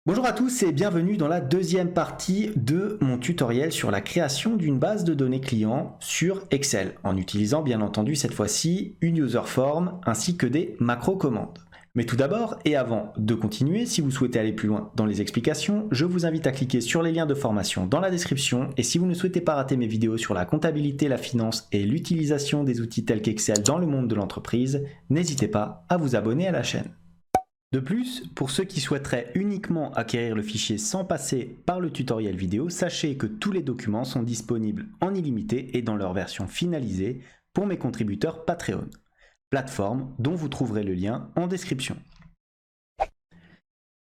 Bonjour à tous et bienvenue dans la deuxième partie de mon tutoriel sur la création d'une base de données client sur Excel, en utilisant bien entendu cette fois-ci une user form ainsi que des macros commandes. Mais tout d'abord, et avant de continuer, si vous souhaitez aller plus loin dans les explications, je vous invite à cliquer sur les liens de formation dans la description, et si vous ne souhaitez pas rater mes vidéos sur la comptabilité, la finance et l'utilisation des outils tels qu'Excel dans le monde de l'entreprise, n'hésitez pas à vous abonner à la chaîne. De plus, pour ceux qui souhaiteraient uniquement acquérir le fichier sans passer par le tutoriel vidéo, sachez que tous les documents sont disponibles en illimité et dans leur version finalisée pour mes contributeurs Patreon, plateforme dont vous trouverez le lien en description.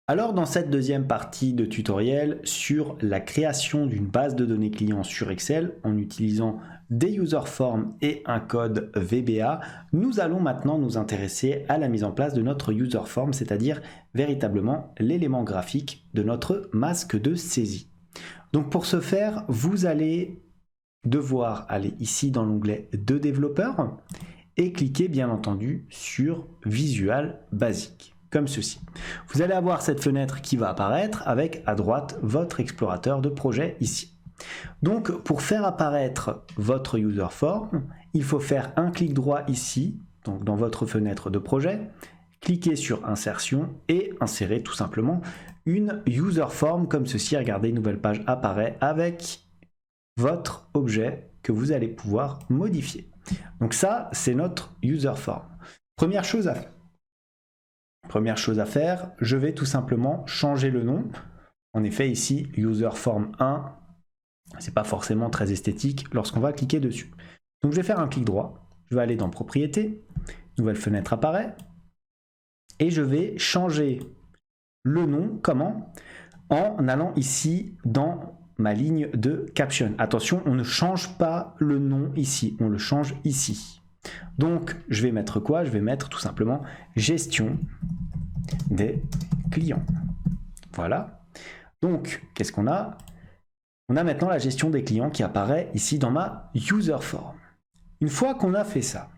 Alors dans cette deuxième partie de tutoriel sur la création d'une base de données client sur Excel en utilisant des user forms et un code VBA, nous allons maintenant nous intéresser à la mise en place de notre user form, c'est-à-dire véritablement l'élément graphique de notre masque de saisie. Donc pour ce faire, vous allez devoir aller ici dans l'onglet de développeur et cliquer bien entendu sur Visual Basic, comme ceci. Vous allez avoir cette fenêtre qui va apparaître avec à droite votre explorateur de projet ici. Donc pour faire apparaître votre user form, il faut faire un clic droit ici, donc dans votre fenêtre de projet, cliquer sur insertion et insérer tout simplement une user form comme ceci. Regardez, une nouvelle page apparaît avec votre objet que vous allez pouvoir modifier. Donc ça, c'est notre user form. Première chose à faire, je vais tout simplement changer le nom. En effet, ici, user form 1, c'est pas forcément très esthétique lorsqu'on va cliquer dessus. Donc je vais faire un clic droit, je vais aller dans propriétés, nouvelle fenêtre apparaît, et je vais changer le nom, comment? En allant ici dans ma ligne de caption. Attention, on ne change pas le nom ici, on le change ici. Donc je vais mettre quoi? Je vais mettre tout simplement gestion des clients. Voilà. Donc qu'est-ce qu'on a? On a maintenant la gestion des clients qui apparaît ici dans ma user form. Une fois qu'on a fait ça,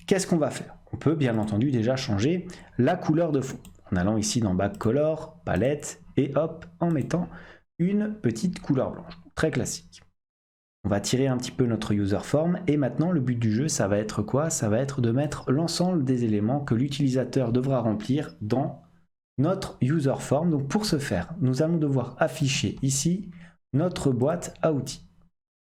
qu'est-ce qu'on va faire? On peut bien entendu déjà changer la couleur de fond en allant ici dans Back Color, Palette et hop, en mettant une petite couleur blanche, très classique. On va tirer un petit peu notre user form et maintenant le but du jeu, ça va être quoi? Ça va être de mettre l'ensemble des éléments que l'utilisateur devra remplir dans notre user form. Donc pour ce faire, nous allons devoir afficher ici notre boîte à outils.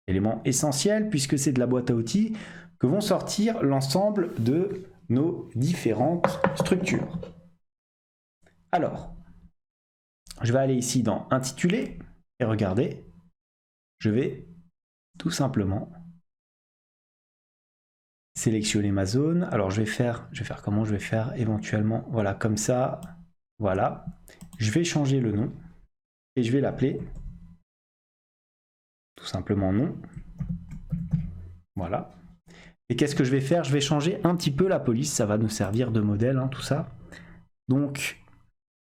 Élément essentiel puisque c'est de la boîte à outils que vont sortir l'ensemble de nos différentes structures. Alors, je vais aller ici dans intitulé et regardez, je vais tout simplement sélectionner ma zone. Alors je vais faire comment? Je vais faire éventuellement, voilà, comme ça, voilà. Je vais changer le nom et je vais l'appeler tout simplement nom. Voilà. Et qu'est-ce que je vais faire? Je vais changer un petit peu la police, ça va nous servir de modèle, hein, tout ça. Donc,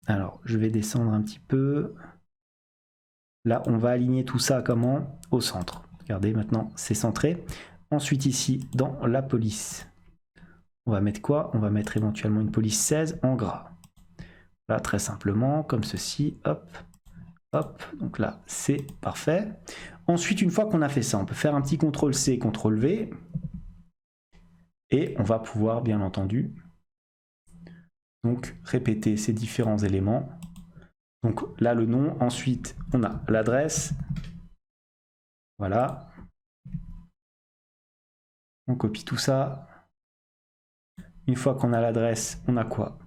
alors, je vais descendre un petit peu. Là, on va aligner tout ça comment? Au centre. Regardez, maintenant, c'est centré. Ensuite, ici, dans la police, on va mettre quoi? On va mettre éventuellement une police 16 en gras. Là, très simplement, comme ceci, hop, hop. Donc là, c'est parfait. Ensuite, une fois qu'on a fait ça, on peut faire un petit CTRL-C, CTRL-V. Et on va pouvoir, bien entendu, donc répéter ces différents éléments. Donc là, le nom. Ensuite, on a l'adresse. Voilà. On copie tout ça. Une fois qu'on a l'adresse, on a quoi?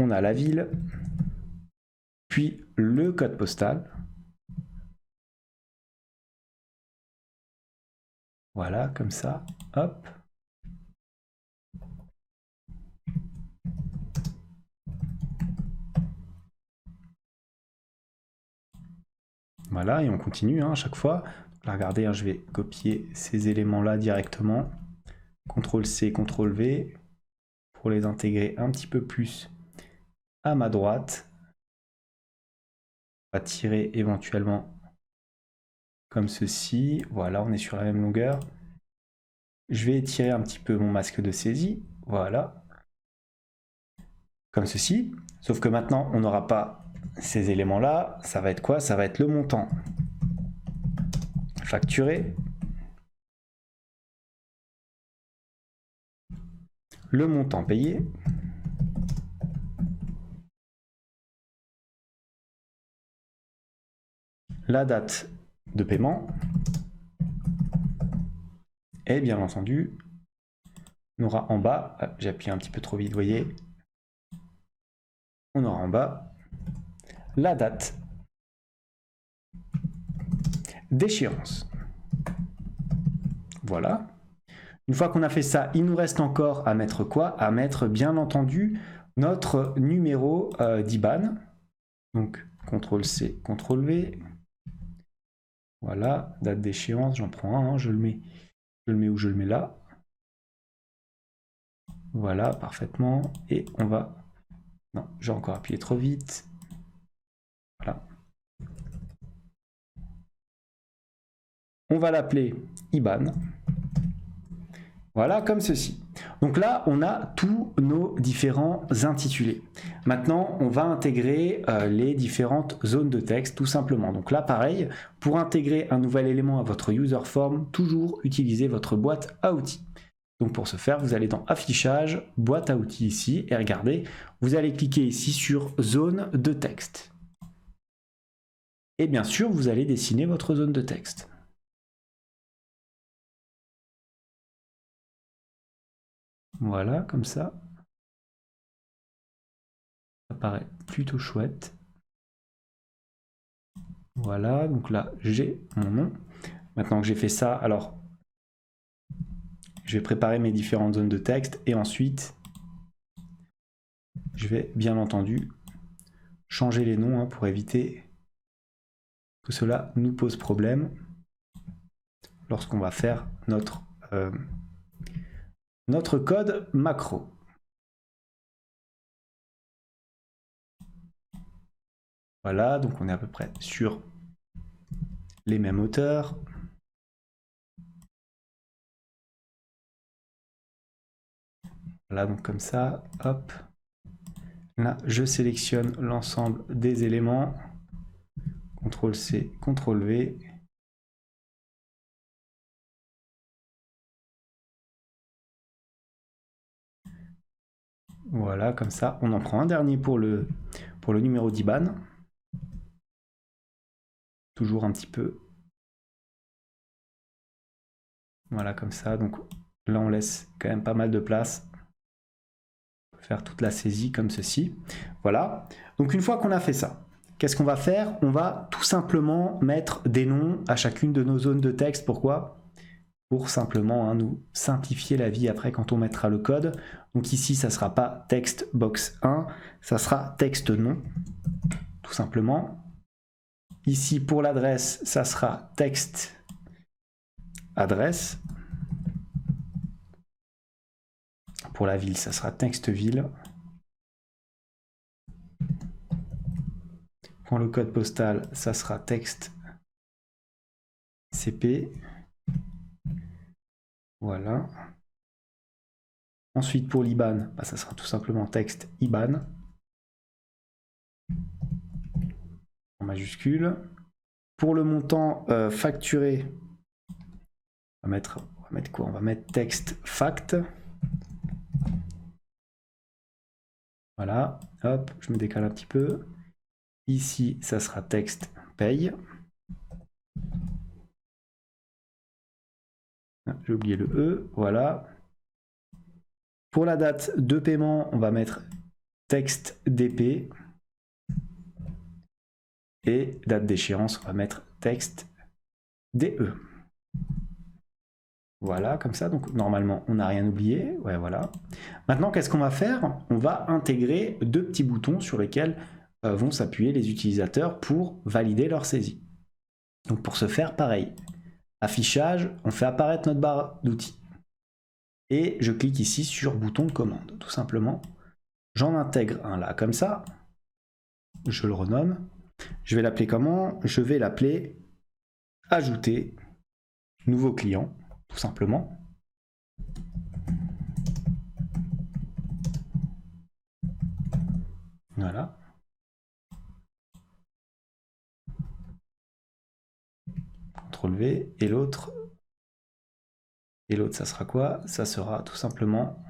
On a la ville, puis le code postal. Voilà, comme ça. Hop. Voilà, et on continue à chaque fois. Là, regardez, je vais copier ces éléments-là directement. CTRL-C, CTRL-V pour les intégrer un petit peu plus à ma droite. On va tirer éventuellement comme ceci. Voilà, on est sur la même longueur. Je vais étirer un petit peu mon masque de saisie. Voilà. Comme ceci. Sauf que maintenant, on n'aura pas ces éléments-là, ça va être quoi? Ça va être le montant facturé, le montant payé, la date de paiement, et bien entendu, on aura en bas, j'ai appuyé un petit peu trop vite, vous voyez, on aura en bas la date d'échéance. Voilà. Une fois qu'on a fait ça, il nous reste encore à mettre quoi? À mettre bien entendu notre numéro d'IBAN. Donc CTRL-C, CTRL-V. Voilà, date d'échéance, j'en prends un, hein, je le mets où je le mets là. Voilà, parfaitement. Et on va... Non, j'ai encore appuyé trop vite. Voilà. On va l'appeler IBAN. Voilà, comme ceci. Donc là, on a tous nos différents intitulés. Maintenant, on va intégrer les différentes zones de texte, tout simplement. Donc là, pareil, pour intégrer un nouvel élément à votre user form, toujours utilisez votre boîte à outils. Donc pour ce faire, vous allez dans Affichage, boîte à outils ici, et regardez, vous allez cliquer ici sur Zone de texte. Et bien sûr, vous allez dessiner votre zone de texte. Voilà, comme ça. Ça paraît plutôt chouette. Voilà, donc là, j'ai mon nom. Maintenant que j'ai fait ça, alors, je vais préparer mes différentes zones de texte et ensuite, je vais bien entendu changer les noms pour éviter que cela nous pose problème lorsqu'on va faire notre code macro. Voilà, donc on est à peu près sur les mêmes hauteurs. Voilà, donc comme ça, hop. Là, je sélectionne l'ensemble des éléments. CTRL-C, CTRL-V. Voilà, comme ça. On en prend un dernier pour le numéro d'IBAN. Toujours un petit peu. Voilà, comme ça. Donc là, on laisse quand même pas mal de place. On peut faire toute la saisie comme ceci. Voilà. Donc une fois qu'on a fait ça, qu'est-ce qu'on va faire? On va tout simplement mettre des noms à chacune de nos zones de texte. Pourquoi? Pour simplement nous simplifier la vie après quand on mettra le code. Donc ici, ça ne sera pas texte box 1, ça sera texte nom, tout simplement. Ici, pour l'adresse, ça sera texte adresse. Pour la ville, ça sera texte ville. Pour le code postal, ça sera texte CP. Voilà. Ensuite, pour l'IBAN, ça sera tout simplement texte IBAN. En majuscule. Pour le montant facturé, on va mettre quoi? On va mettre texte fact. Voilà, hop, je me décale un petit peu. Ici, ça sera texte paye. J'ai oublié le E, voilà. Pour la date de paiement, on va mettre texte DP. Et date d'échéance, on va mettre texte DE. Voilà, comme ça. Donc normalement, on n'a rien oublié. Ouais, voilà. Maintenant, qu'est-ce qu'on va faire? On va intégrer deux petits boutons sur lesquels vont s'appuyer les utilisateurs pour valider leur saisie. Donc pour ce faire, pareil. Affichage, on fait apparaître notre barre d'outils. Et je clique ici sur bouton de commande, tout simplement. J'en intègre un là, comme ça. Je le renomme. Je vais l'appeler comment? Je vais l'appeler ajouter nouveau client, tout simplement. Voilà. CTRL-V, et l'autre, ça sera quoi? Ça sera tout simplement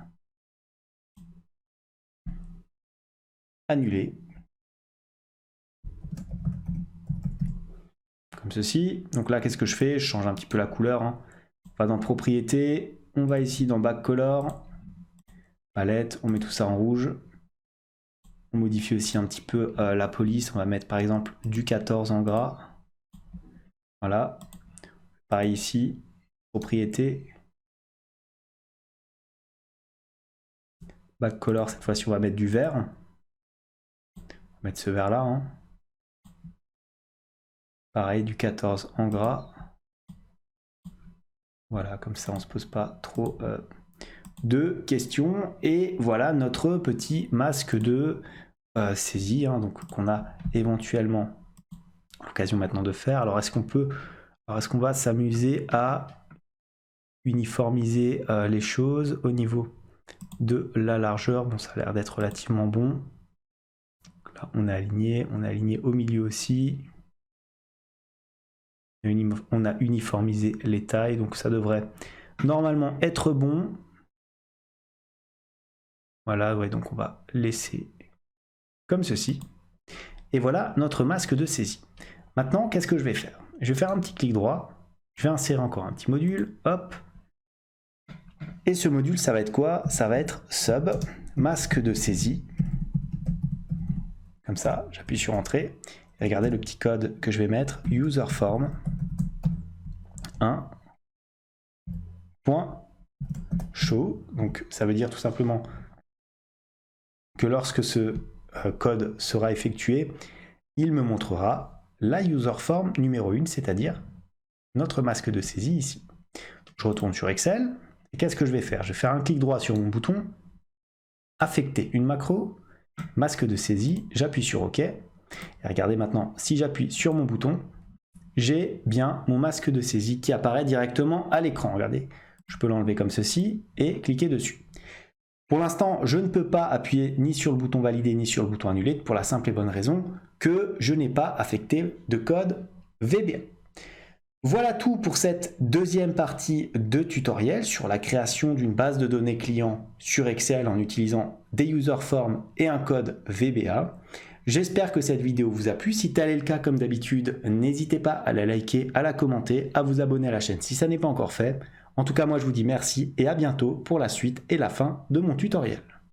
annuler. Comme ceci. Donc là, qu'est-ce que je fais? Je change un petit peu la couleur. Hein. On va dans propriétés, on va ici dans backcolor, palette, on met tout ça en rouge. On modifie aussi un petit peu la police, on va mettre par exemple du 14 en gras. Voilà. Pareil ici, propriété. Backcolor, cette fois-ci on va mettre du vert. On va mettre ce vert là. Hein. Pareil, du 14 en gras. Voilà, comme ça on ne se pose pas trop de questions. Et voilà notre petit masque de saisie, hein, donc qu'on a éventuellement l'occasion maintenant de faire. Alors est-ce qu'on va s'amuser à uniformiser les choses au niveau de la largeur? Bon, ça a l'air d'être relativement bon. Là, on a aligné au milieu aussi. On a uniformisé les tailles, donc ça devrait normalement être bon. Voilà, ouais, donc on va laisser comme ceci. Et voilà notre masque de saisie. Maintenant, qu'est-ce que je vais faire? Je vais faire un petit clic droit. Je vais insérer encore un petit module. Hop. Et ce module, ça va être quoi? Ça va être sub, masque de saisie. Comme ça, j'appuie sur Entrée. Et regardez le petit code que je vais mettre. User form 1. Show. Donc ça veut dire tout simplement que lorsque ce code sera effectué, il me montrera la user form numéro 1, c'est-à-dire notre masque de saisie ici. Je retourne sur Excel, et qu'est-ce que je vais faire? Je vais faire un clic droit sur mon bouton, affecter une macro, masque de saisie, j'appuie sur OK, et regardez maintenant, si j'appuie sur mon bouton, j'ai bien mon masque de saisie qui apparaît directement à l'écran. Regardez, je peux l'enlever comme ceci et cliquer dessus. Pour l'instant, je ne peux pas appuyer ni sur le bouton valider ni sur le bouton annuler pour la simple et bonne raison que je n'ai pas affecté de code VBA. Voilà tout pour cette deuxième partie de tutoriel sur la création d'une base de données client sur Excel en utilisant des user forms et un code VBA. J'espère que cette vidéo vous a plu. Si tel est le cas, comme d'habitude, n'hésitez pas à la liker, à la commenter, à vous abonner à la chaîne si ça n'est pas encore fait. En tout cas, moi je vous dis merci et à bientôt pour la suite et la fin de mon tutoriel.